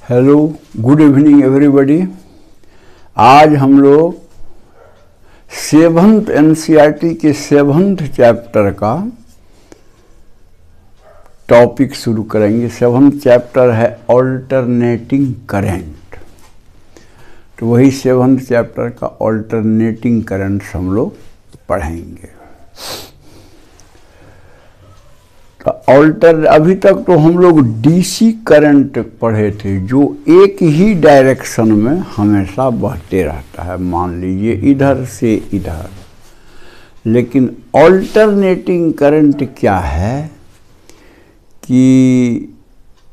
Hello, good evening everybody. आज हम लोग सेवंथ एनसीईआरटी के सेवंथ चैप्टर का टॉपिक शुरू करेंगे। सेवंथ चैप्टर है ऑल्टरनेटिंग करंट। तो वही सेवंथ चैप्टर का ऑल्टरनेटिंग करंट हम लोग पढ़ेंगे। अभी तक तो हम लोग डीसी करंट पढ़े थे, जो एक ही डायरेक्शन में हमेशा बहते रहता है, मान लीजिए इधर से इधर। लेकिन ऑल्टरनेटिंग करंट क्या है कि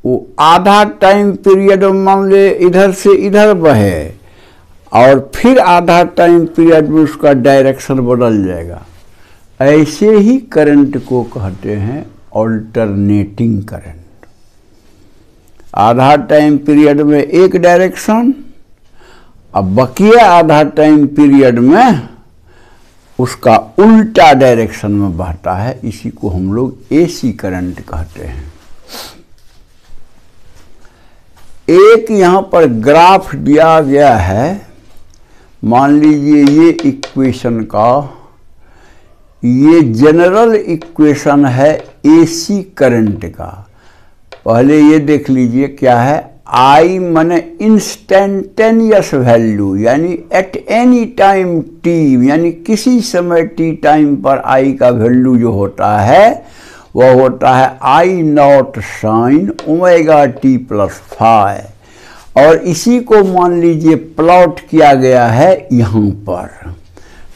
वो आधा टाइम पीरियड मान ले इधर से इधर बहे और फिर आधा टाइम पीरियड में उसका डायरेक्शन बदल जाएगा। ऐसे ही करंट को कहते हैं ऑल्टरनेटिंग करंट। आधा टाइम पीरियड में एक डायरेक्शन, अब बकिया आधा टाइम पीरियड में उसका उल्टा डायरेक्शन में बहता है। इसी को हम लोग एसी करंट कहते हैं। एक यहाँ पर ग्राफ दिया गया है, मान लीजिए ये इक्वेशन का, ये जनरल इक्वेशन है एसी करंट का। पहले ये देख लीजिए क्या है। आई माने इंस्टेंटेनियस वैल्यू, यानी एट एनी टाइम टी, यानी किसी समय टी टाइम पर आई का वैल्यू जो होता है वह होता है I naught sine omega T plus five. और इसी को मान लीजिए प्लॉट किया गया है यहाँ पर,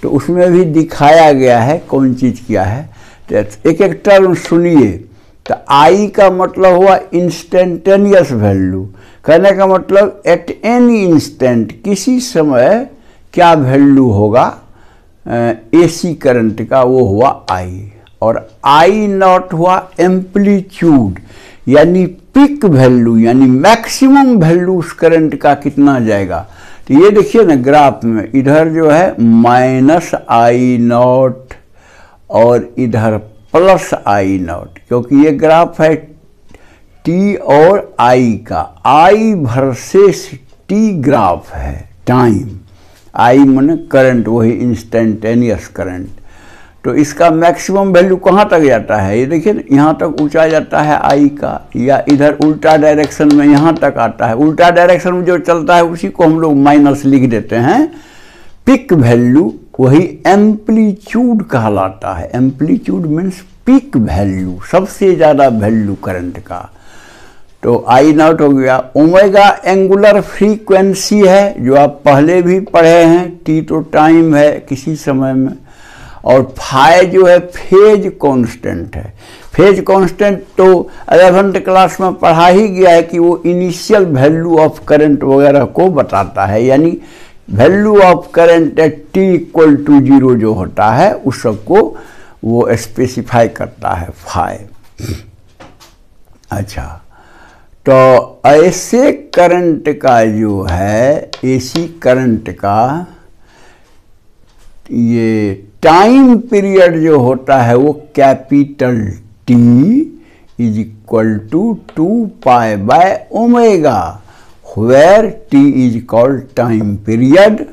तो उसमें भी दिखाया गया है कौन चीज़ क्या है। तो एक एक टर्म सुनिए। तो आई का मतलब हुआ इंस्टेंटेनियस वैल्यू, कहने का मतलब एट एनी इंस्टेंट, किसी समय क्या वैल्यू होगा एसी करंट का, वो हुआ आई। और आई नॉट हुआ एम्पलीट्यूड, यानी पीक वैल्यू, यानी मैक्सिमम वैल्यू उस करंट का कितना जाएगा। तो ये देखिए ना ग्राफ में, इधर जो है माइनस आई नॉट और इधर प्लस आई नॉट, क्योंकि ये ग्राफ है टी और आई का। आई वर्सेस टी ग्राफ है, टाइम। आई माने करंट, वही इंस्टेंटेनियस करंट। तो इसका मैक्सिमम वैल्यू कहाँ तक जाता है, ये देखिए ना, यहाँ तक ऊंचा जाता है आई का, या इधर उल्टा डायरेक्शन में यहाँ तक आता है। उल्टा डायरेक्शन में जो चलता है उसी को हम लोग माइनस लिख देते हैं। पिक वैल्यू वही एम्पलीट्यूड कहलाता है। एम्पलीट्यूड मीन्स पिक वैल्यू, सबसे ज़्यादा वैल्यू करंट का। तो आई नॉट हो गया। ओमेगा एंगुलर फ्रीक्वेंसी है, जो आप पहले भी पढ़े हैं। टी तो टाइम है किसी समय में, और फाई जो है फेज कांस्टेंट है। फेज कांस्टेंट तो 11th क्लास में पढ़ा ही गया है कि वो इनिशियल वैल्यू ऑफ करंट वगैरह को बताता है, यानी value of current at t equal to 0 जो होता है उस सबको वो स्पेसिफाई करता है, फाई। अच्छा, तो ऐसे करंट का जो है एसी करंट का, ये टाइम पीरियड जो होता है वो capital T is equal to 2 pi by omega, where T is called time period.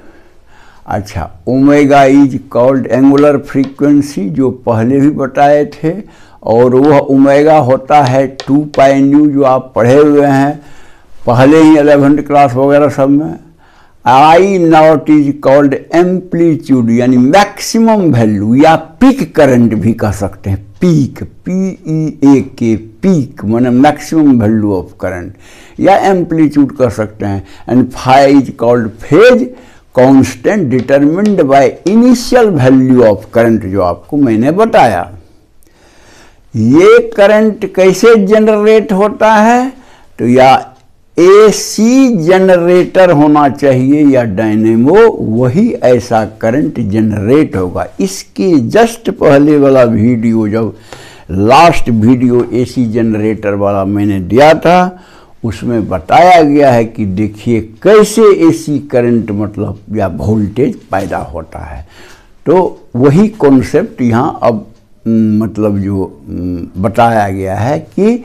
अच्छा, omega is called angular frequency, जो पहले भी बताए थे, और वह ओमेगा होता है 2 पाई न्यू, जो आप पढ़े हुए हैं पहले ही 11th क्लास वगैरह सब में। I naught is called amplitude, यानी मैक्सिमम वैल्यू, या पीक करंट भी कह सकते हैं। पीक, PEAK, पीक माने मैक्सिमम वैल्यू ऑफ करंट, या एम्पलीट्यूड कह सकते हैं। And phi is called phase constant determined by initial value of current, जो आपको मैंने बताया। ये करंट कैसे जनरेट होता है, तो या एसी जनरेटर होना चाहिए या डायनेमो, वही ऐसा करंट जनरेट होगा। इसके जस्ट पहले वाला वीडियो, जब लास्ट वीडियो एसी जनरेटर वाला मैंने दिया था, उसमें बताया गया है कि देखिए कैसे एसी करंट मतलब या वोल्टेज पैदा होता है। तो वही कॉन्सेप्ट यहाँ अब मतलब जो बताया गया है कि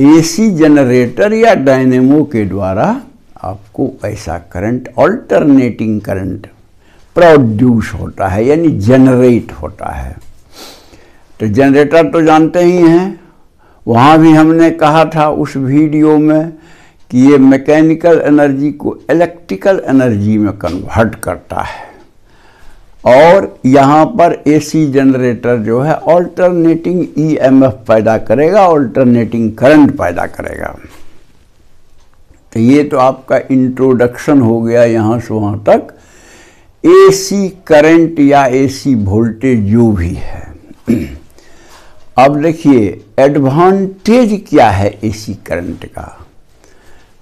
एसी जनरेटर या डायनेमो के द्वारा आपको ऐसा करंट, ऑल्टरनेटिंग करंट प्रोड्यूस होता है, यानी जनरेट होता है। तो जनरेटर तो जानते ही हैं, वहाँ भी हमने कहा था उस वीडियो में कि ये मैकेनिकल एनर्जी को इलेक्ट्रिकल एनर्जी में कन्वर्ट करता है, और यहाँ पर एसी जनरेटर जो है ऑल्टरनेटिंग ईएमएफ पैदा करेगा, ऑल्टरनेटिंग करंट पैदा करेगा। तो ये तो आपका इंट्रोडक्शन हो गया यहाँ से वहाँ तक, एसी करंट या एसी वोल्टेज जो भी है। अब देखिए एडवांटेज क्या है एसी करंट का,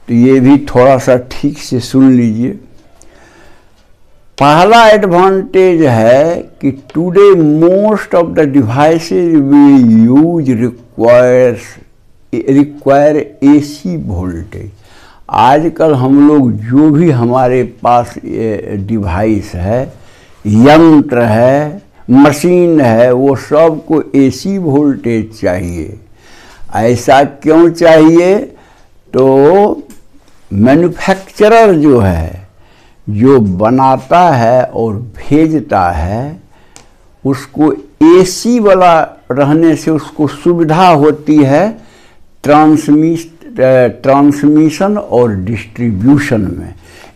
तो ये भी थोड़ा सा ठीक से सुन लीजिए। पहला एडवांटेज है कि today most of the devices we use require AC voltage. आजकल हम लोग जो भी हमारे पास डिवाइस है, यंत्र है, मशीन है, वो सबको एसी वोल्टेज चाहिए। ऐसा क्यों चाहिए? तो मैन्युफैक्चरर जो है, जो बनाता है और भेजता है, उसको एसी वाला रहने से उसको सुविधा होती है ट्रांसमिशन और डिस्ट्रीब्यूशन में।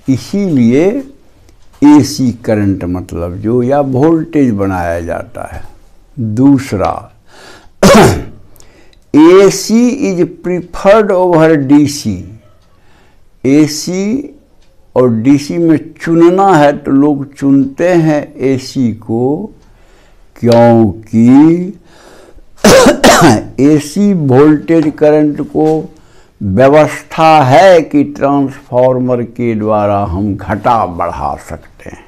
इसीलिए एसी करंट मतलब जो या वोल्टेज बनाया जाता है। दूसरा, AC is preferred over DC. AC और डीसी में चुनना है तो लोग चुनते हैं एसी को, क्योंकि एसी वोल्टेज करंट को व्यवस्था है कि ट्रांसफार्मर के द्वारा हम घटा बढ़ा सकते हैं।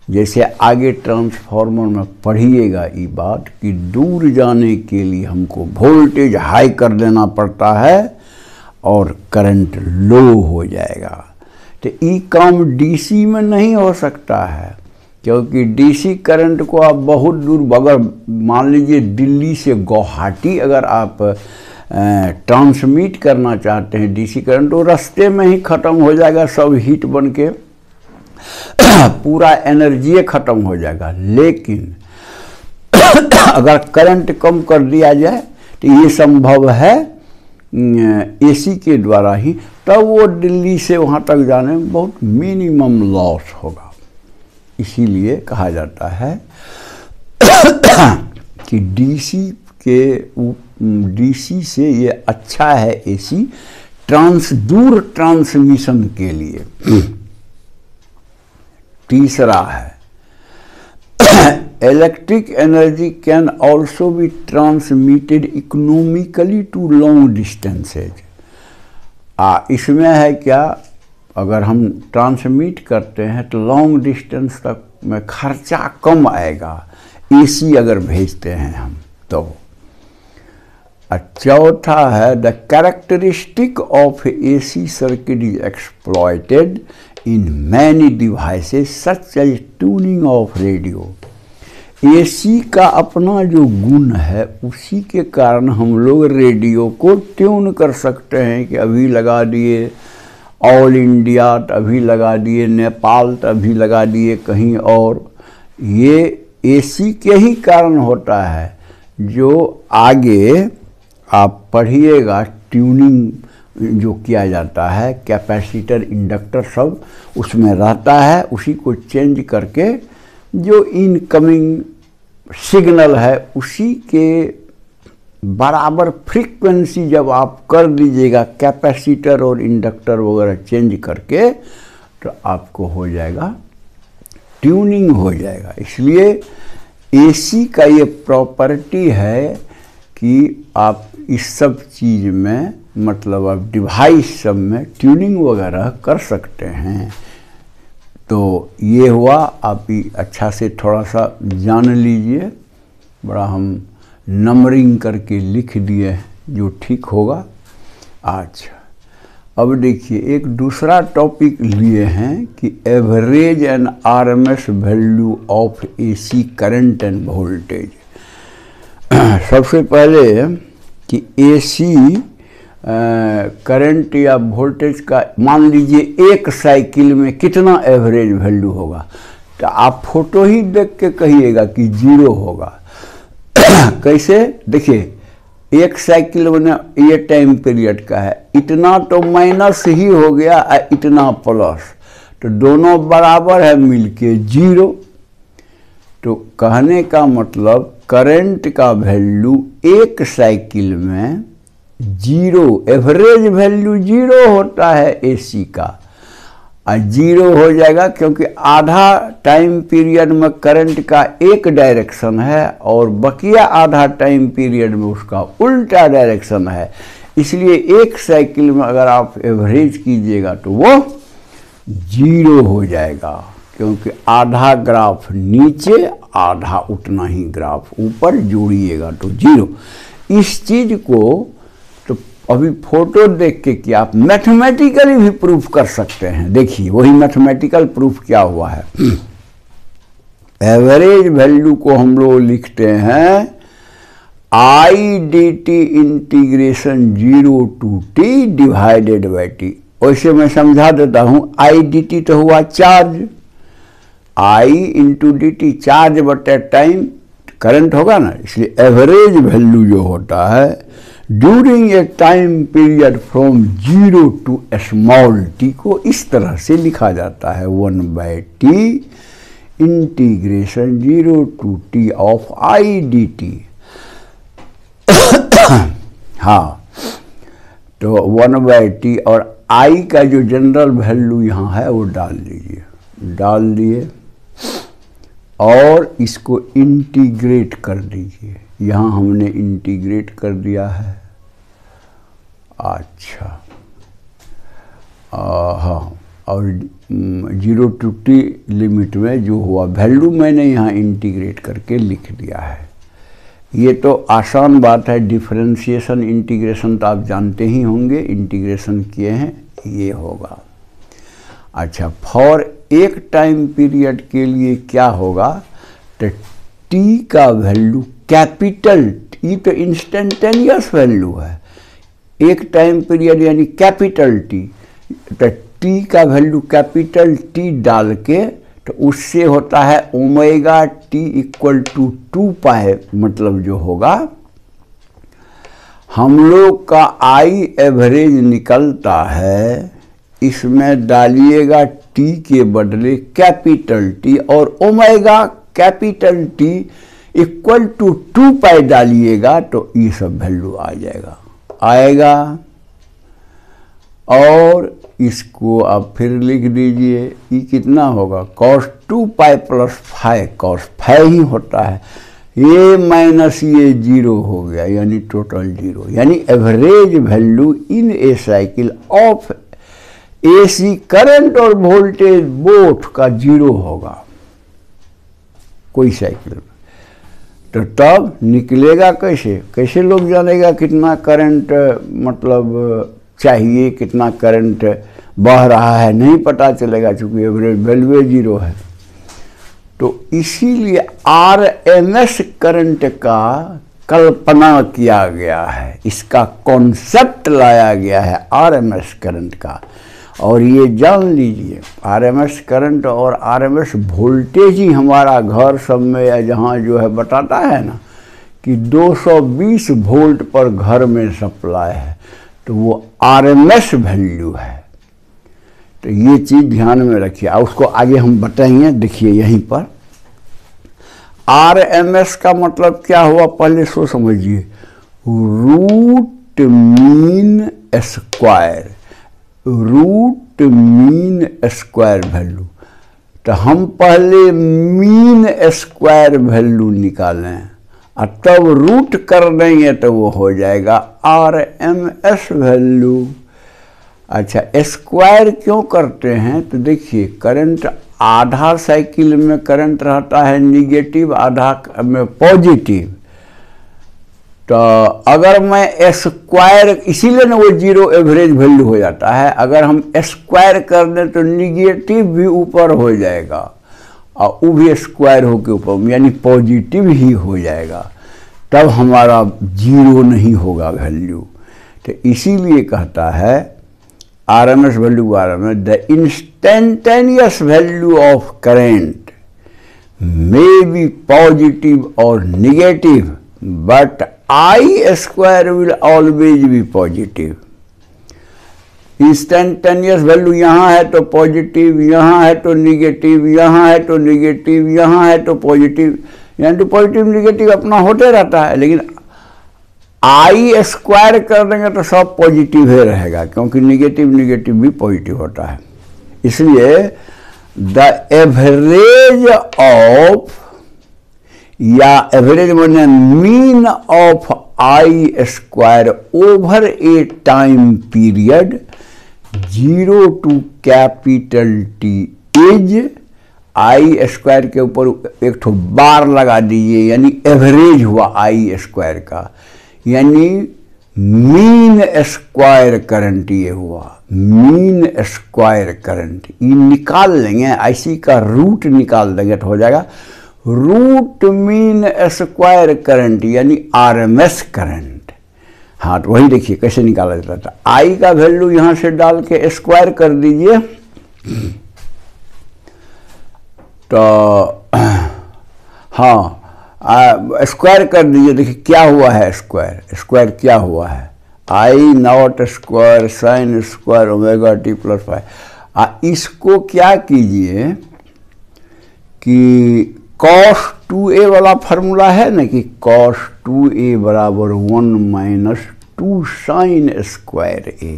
जैसे आगे ट्रांसफार्मर में पढ़िएगा ये बात कि दूर जाने के लिए हमको वोल्टेज हाई कर देना पड़ता है और करंट लो हो जाएगा। तो ये काम डीसी में नहीं हो सकता है, क्योंकि डीसी करंट को आप बहुत दूर, अगर मान लीजिए दिल्ली से गुवाहाटी अगर आप ट्रांसमिट करना चाहते हैं डीसी करंट, तो रास्ते में ही ख़त्म हो जाएगा, सब हीट बन के पूरा एनर्जी ख़त्म हो जाएगा। लेकिन अगर करंट कम कर दिया जाए तो ये संभव है एसी के द्वारा ही, तब वो दिल्ली से वहाँ तक जाने में बहुत मिनिमम लॉस होगा। इसीलिए कहा जाता है कि डीसी से ये अच्छा है एसी दूर ट्रांसमिशन के लिए। तीसरा है, electric energy can also be transmitted economically to long distances. इसमें है क्या, अगर हम ट्रांसमिट करते हैं तो लॉन्ग डिस्टेंस तक में खर्चा कम आएगा, एसी अगर भेजते हैं हम तो। चौथा है, the characteristic of AC circuit is exploited in many devices such as tuning of radio. AC का अपना जो गुण है, उसी के कारण हम लोग रेडियो को ट्यून कर सकते हैं कि अभी लगा दिए ऑल इंडिया, तो अभी लगा दिए नेपाल, तो अभी लगा दिए कहीं और। ये एसी के ही कारण होता है। जो आगे आप पढ़िएगा ट्यूनिंग जो किया जाता है, कैपेसिटर, इंडक्टर सब उसमें रहता है, उसी को चेंज करके जो इनकमिंग सिग्नल है उसी के बराबर फ्रीक्वेंसी जब आप कर दीजिएगा कैपेसिटर और इंडक्टर वगैरह चेंज करके, तो आपको हो जाएगा ट्यूनिंग हो जाएगा। इसलिए एसी का ये प्रॉपर्टी है कि आप इस सब चीज़ में, मतलब आप डिवाइस सब में ट्यूनिंग वगैरह कर सकते हैं। तो ये हुआ, आप ही अच्छा से थोड़ा सा जान लीजिए। बड़ा हम नंबरिंग करके लिख दिए जो ठीक होगा। अच्छा, अब देखिए एक दूसरा टॉपिक लिए हैं कि average and RMS value of AC current end voltage. सबसे पहले कि एसी करंट या वोल्टेज का मान लीजिए एक साइकिल में कितना एवरेज वैल्यू होगा, तो आप फोटो ही देख के कहिएगा कि 0 होगा। कैसे देखिए, एक साइकिल में ये टाइम पीरियड का है, इतना तो माइनस ही हो गया और इतना प्लस, तो दोनों बराबर है मिलके 0। तो कहने का मतलब करंट का वैल्यू एक साइकिल में 0, एवरेज वैल्यू 0 होता है एसी का, और 0 हो जाएगा क्योंकि आधा टाइम पीरियड में करंट का एक डायरेक्शन है और बकिया आधा टाइम पीरियड में उसका उल्टा डायरेक्शन है। इसलिए एक साइकिल में अगर आप एवरेज कीजिएगा तो वो 0 हो जाएगा, क्योंकि आधा ग्राफ नीचे आधा उतना ही ग्राफ ऊपर जोड़िएगा तो 0। इस चीज़ को तो अभी फोटो देख के कि आप मैथमेटिकली भी प्रूफ कर सकते हैं। देखिए वही मैथमेटिकल प्रूफ क्या हुआ है। एवरेज वैल्यू को हम लोग लिखते हैं I D T integration 0 to t divided by T. वैसे मैं समझा देता हूँ, आई डी टी तो हुआ चार्ज, आई इंटू डी टी चार्ज बटे टाइम करंट होगा ना, इसलिए एवरेज वैल्यू जो होता है during a time period from 0 to small T को इस तरह से लिखा जाता है 1/t integration 0 to t of I D T. हाँ, तो 1/t और आई का जो जनरल वैल्यू यहाँ है वो डाल दीजिए, डाल दिए और इसको इंटीग्रेट कर दीजिए। यहाँ हमने इंटीग्रेट कर दिया है। अच्छा, हाँ, और 0 to t लिमिट में जो हुआ वैल्यू मैंने यहाँ इंटीग्रेट करके लिख दिया है। ये तो आसान बात है, डिफरेंशिएशन इंटीग्रेशन तो आप जानते ही होंगे, इंटीग्रेशन किए हैं, ये होगा। अच्छा, फॉर एक टाइम पीरियड के लिए क्या होगा, तो टी का वैल्यू कैपिटल टी तो इंस्टेंटेनियस वैल्यू है, एक टाइम पीरियड यानी कैपिटल टी, तो टी का वैल्यू कैपिटल टी डाल के तो उससे होता है ओमेगा टी इक्वल टू 2 पाई, मतलब जो होगा हम लोग का आई एवरेज निकलता है, इसमें डालिएगा टी के बदले कैपिटल टी और omega capital T equal to 2 pi डालिएगा तो ये सब वैल्यू आ आएगा। और इसको आप फिर लिख दीजिए, ये कितना होगा, cos 2 पाई प्लस 5, cos 5 ही होता है, ये माइनस ये 0 हो गया, यानी टोटल 0, यानी average value in A cycle of AC current और वोल्टेज बोथ का 0 होगा कोई साइकिल में। तो तब निकलेगा कैसे, कैसे लोग जानेगा कितना करंट मतलब चाहिए, कितना करंट बह रहा है, नहीं पता चलेगा क्योंकि एवरेज वैल्यू 0 है। तो इसीलिए आरएमएस करंट का कल्पना किया गया है, इसका कॉन्सेप्ट लाया गया है आरएमएस करंट का। और ये जान लीजिए, आरएमएस करंट और आरएमएस वोल्टेज ही हमारा घर सब में या जहाँ जो है बताता है ना कि 220 वोल्ट पर घर में सप्लाई है, तो वो आरएमएस वैल्यू है। तो ये चीज़ ध्यान में रखिए, और उसको आगे हम बताएंगे। देखिए यहीं पर आरएमएस का मतलब क्या हुआ, पहले सो समझिए, root mean square, root mean square value. तो हम पहले मीन स्क्वायर वैल्यू निकालें और तब रूट कर देंगे तो वो हो जाएगा आरएमएस वैल्यू। अच्छा, स्क्वायर क्यों करते हैं, तो देखिए करंट आधा साइकिल में करंट रहता है निगेटिव, आधा में पॉजिटिव। तो अगर मैं स्क्वायर, इसीलिए ना वो 0 एवरेज वैल्यू हो जाता है, अगर हम स्क्वायर कर दें तो निगेटिव भी ऊपर हो जाएगा और वो भी स्क्वायर होकर ऊपर यानी पॉजिटिव ही हो जाएगा। तब हमारा जीरो नहीं होगा वैल्यू। तो इसीलिए कहता है RMS वैल्यू के बारे में, the instantaneous value of current may be positive or negative, but I square will always be positive. Instantaneous value यहाँ है तो पॉजिटिव, यहाँ है तो निगेटिव, यहाँ है तो निगेटिव, यहाँ है तो पॉजिटिव, यानी तो पॉजिटिव निगेटिव अपना होते रहता है। लेकिन आई स्क्वायर कर देंगे तो सब पॉजिटिव ही रहेगा, क्योंकि निगेटिव निगेटिव भी पॉजिटिव होता है। इसलिए द एवरेज ऑफ, या एवरेज माने mean of I square over A time period 0 to capital T is, I square के ऊपर एक ठो बार लगा दीजिए, यानी एवरेज हुआ आई स्क्वायर का, यानी मीन स्क्वायर करंट ये हुआ, मीन स्क्वायर करंट। ये निकाल लेंगे, आईसी का रूट निकाल देंगे तो हो जाएगा रूट मीन स्क्वायर करंट, यानी आरएमएस करंट। हाँ, तो वही देखिए कैसे निकाला जाता था। आई का वैल्यू यहां से डाल के स्क्वायर कर दीजिए, तो हाँ स्क्वायर कर दीजिए। देखिए क्या हुआ है, स्क्वायर स्क्वायर क्या हुआ है, I naught square sine square omega T plus 5। इसको क्या कीजिए कि cos 2a वाला फार्मूला है ना, कि cos 2a बराबर 1 माइनस 2 साइन स्क्वायर a,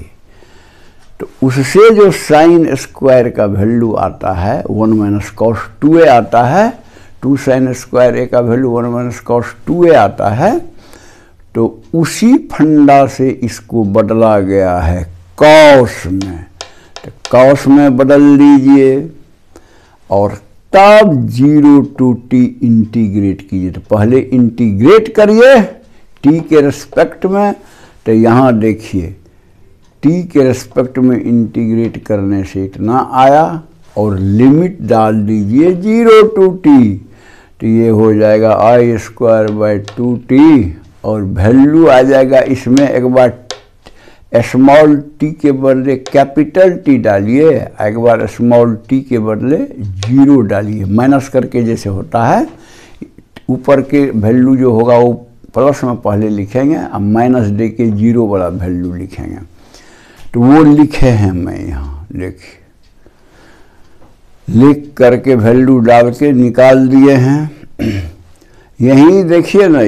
तो उससे जो साइन स्क्वायर का वैल्यू आता है 1 माइनस cos 2a आता है, 2 साइन स्क्वायर a का वैल्यू 1 माइनस cos 2a आता है, तो उसी फंडा से इसको बदला गया है cos में। तो cos में बदल लीजिए और तब 0 to t इंटीग्रेट कीजिए। तो पहले इंटीग्रेट करिए t के रिस्पेक्ट में, तो यहाँ देखिए t के रिस्पेक्ट में इंटीग्रेट करने से इतना आया, और लिमिट डाल दीजिए 0 to t, तो ये हो जाएगा आई स्क्वायर बाई 2t, और वैल्यू आ जाएगा इसमें, एक बार स्मॉल टी के बदले कैपिटल टी डालिए, एक बार स्मॉल टी के बदले 0 डालिए, माइनस करके जैसे होता है, ऊपर के वैल्यू जो होगा वो प्लस में पहले लिखेंगे और माइनस दे के 0 वाला वैल्यू लिखेंगे। तो वो लिखे हैं मैं यहाँ, देखिए लिख करके वैल्यू डाल के निकाल दिए हैं। यही देखिए ना,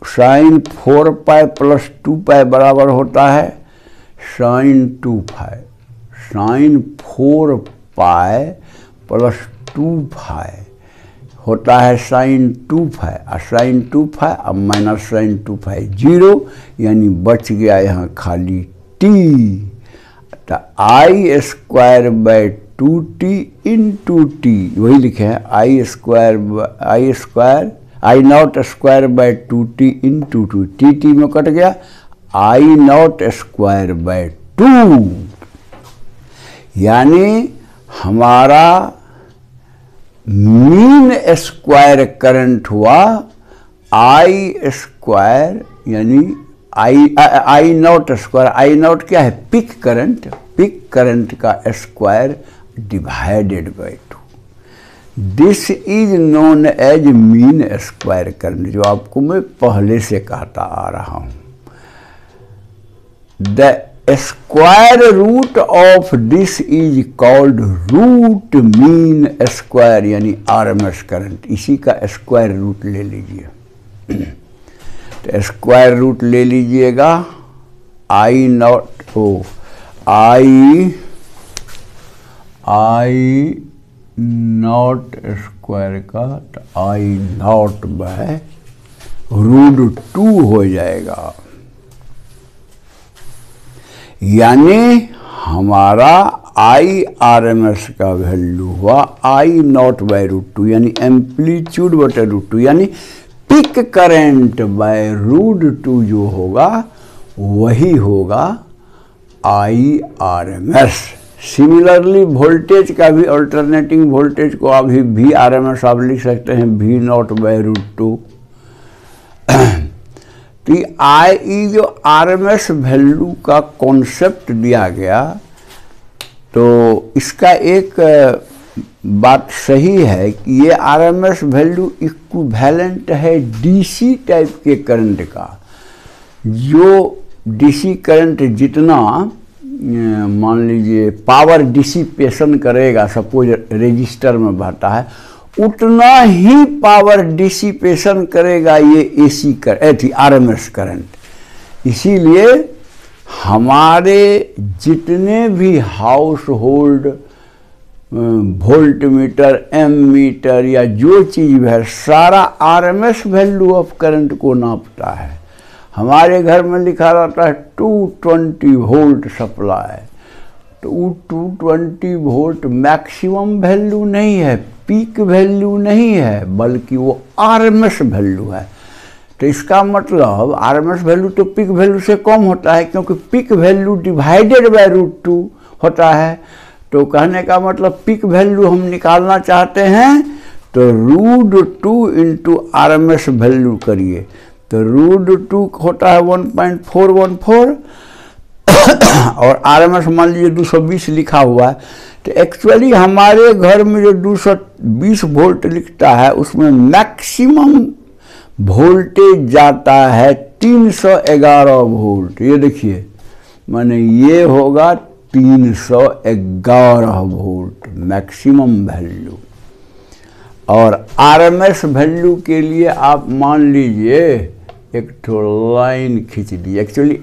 साइन 4 पाई प्लस 2 पाई बराबर होता है साइन 2 पाई, साइन 4 पाई प्लस 2 पाई होता है साइन 2 पाई, और साइन 2 पाई और माइनस साइन 2 पाई 0, यानी बच गया यहाँ खाली t। तो I square by 2t into T, वही लिखे हैं I naught square by 2t into 2, T में कट गया, आई नॉट स्क्वायर बाई 2, यानी हमारा मीन स्क्वायर करंट हुआ आई स्क्वायर, यानी I naught square, I naught क्या है, पिक करंट का square divided by 2। This is known as mean square current, जो आपको मैं पहले से कहता आ रहा हूं। The square root of this is called root mean square, यानी आरएमएस करंट। इसी का स्क्वायर रूट ले लीजिए। तो स्क्वायर रूट ले लीजिएगा आई नॉट आई नॉट स्क्वायर का, तो आई नॉट बाय रूट 2 हो जाएगा, यानी हमारा आई आरएमएस का वैल्यू हुआ आई नॉट बाय रूट 2, यानी एम्पलीट्यूड बटे रूट 2, यानी पिक करंट बाय रूट 2 जो होगा वही होगा आई आरएमएस। सिमिलरली वोल्टेज का भी, अल्टरनेटिंग वोल्टेज को अभी वी आर एम एस आप लिख सकते हैं वी नॉट बाई रूट 2। तो ये जो आरएमएस वैल्यू का कॉन्सेप्ट दिया गया, तो इसका एक बात सही है कि ये आरएमएस वैल्यू इक्विवेलेंट है डीसी टाइप के करंट का। जो डीसी करंट जितना मान लीजिए पावर डिसिपेशन करेगा, सपोज रेजिस्टर में बहता है, उतना ही पावर डिसिपेशन करेगा ये एसी आरएमएस करंट। इसीलिए हमारे जितने भी household volt meter, ammeter या जो चीज़ है, सारा आरएमएस वैल्यू ऑफ करंट को नापता है। हमारे घर में लिखा रहता है 220 वोल्ट सप्लाई, तो वो 220 वोल्ट मैक्सिमम वैल्यू नहीं है, पीक वैल्यू नहीं है, बल्कि वो आरएमएस वैल्यू है। तो इसका मतलब आरएमएस वैल्यू तो पीक वैल्यू से कम होता है, क्योंकि पीक वैल्यू डिवाइडेड बाय √2 होता है। तो कहने का मतलब पीक वैल्यू हम निकालना चाहते हैं तो √2 इंटू आरएमएस वैल्यू करिए, तो √2 होता है 1.414 और आरएमएस मान लीजिए 220 लिखा हुआ है। तो एक्चुअली हमारे घर में जो 220 वोल्ट लिखता है उसमें मैक्सिमम वोल्टेज जाता है 311 वोल्ट। ये देखिए, माने ये होगा 311 वोल्ट मैक्सिमम वैल्यू। और आरएमएस वैल्यू के लिए आप मान लीजिए एक तो लाइन खींच दी, एक्चुअली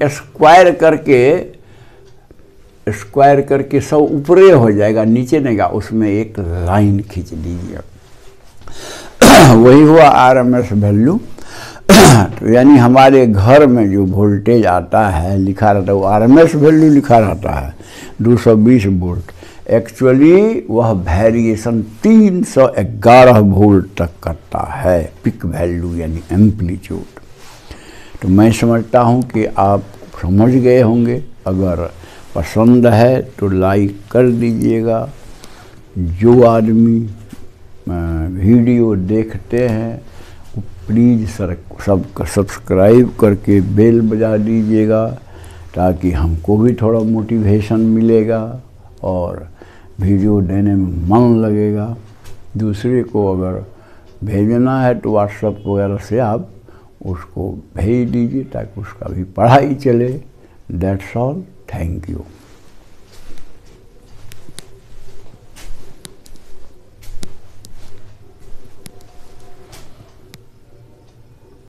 स्क्वायर करके सब ऊपरे हो जाएगा, नीचे नहीं गा, उसमें एक लाइन खींच दीजिए, वही हुआ आरएमएस वैल्यू। तो यानी हमारे घर में जो वोल्टेज आता है लिखा रहता है, वो आरएमएस वैल्यू लिखा रहता है 220 वोल्ट, एक्चुअली वह वेरिएशन 311 वोल्ट तक करता है, पिक वैल्यू यानी एम्पलीट्यूड। तो मैं समझता हूँ कि आप समझ गए होंगे। अगर पसंद है तो लाइक कर दीजिएगा। जो आदमी वीडियो देखते हैं प्लीज़ सबका सब्सक्राइब करके बेल बजा दीजिएगा, ताकि हमको भी थोड़ा मोटिवेशन मिलेगा और वीडियो देने में मन लगेगा। दूसरे को अगर भेजना है तो व्हाट्सएप वगैरह से आप उसको भेज दीजिए, ताकि उसका भी पढ़ाई चले। That's all, thank you.